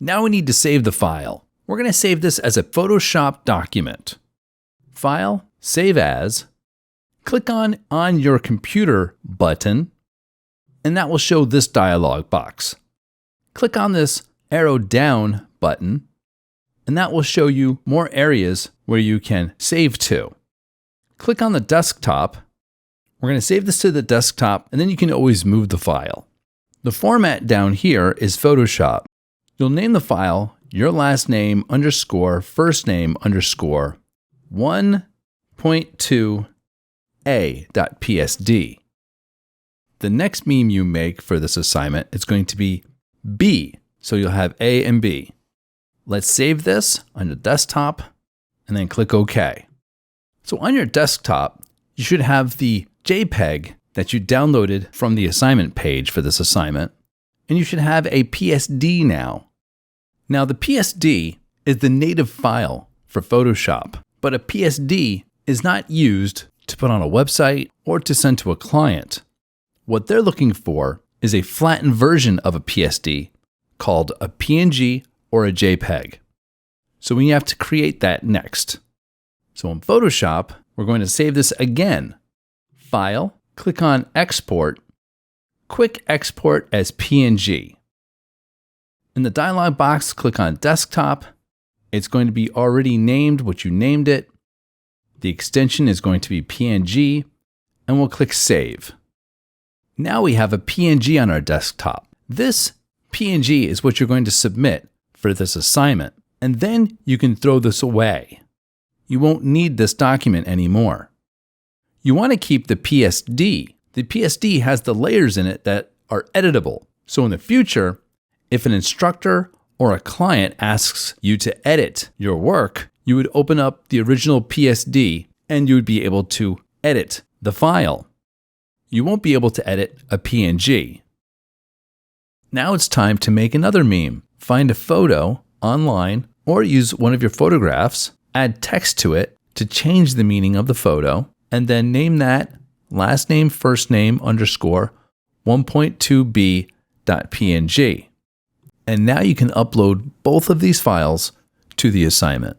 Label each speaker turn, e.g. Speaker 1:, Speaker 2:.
Speaker 1: Now we need to save the file. We're going to save this as a Photoshop document. File, Save As. Click on Your Computer button, and that will show this dialog box. Click on this arrow down button, and that will show you more areas where you can save to. Click on the desktop. We're going to save this to the desktop, and then you can always move the file. The format down here is Photoshop. You'll name the file your last name underscore first name underscore 1.2a.psd. The next meme you make for this assignment is going to be B, so you'll have A and B. Let's save this on the desktop and then click OK. So on your desktop, you should have the JPEG that you downloaded from the assignment page for this assignment, and you should have a PSD now. Now the PSD is the native file for Photoshop, but a PSD is not used to put on a website or to send to a client. What they're looking for is a flattened version of a PSD called a PNG or a JPEG. So we have to create that next. So in Photoshop, we're going to save this again. File, click on Export, Quick Export as PNG. In the dialog box, click on Desktop. It's going to be already named what you named it. The extension is going to be PNG, and we'll click Save. Now we have a PNG on our desktop. This PNG is what you're going to submit for this assignment, and then you can throw this away. You won't need this document anymore. You want to keep the PSD. The PSD has the layers in it that are editable. So in the future, if an instructor or a client asks you to edit your work, you would open up the original PSD and you would be able to edit the file. You won't be able to edit a PNG. Now it's time to make another meme. Find a photo online or use one of your photographs, add text to it to change the meaning of the photo, and then name that last name first name underscore 1.2b.png. And now you can upload both of these files to the assignment.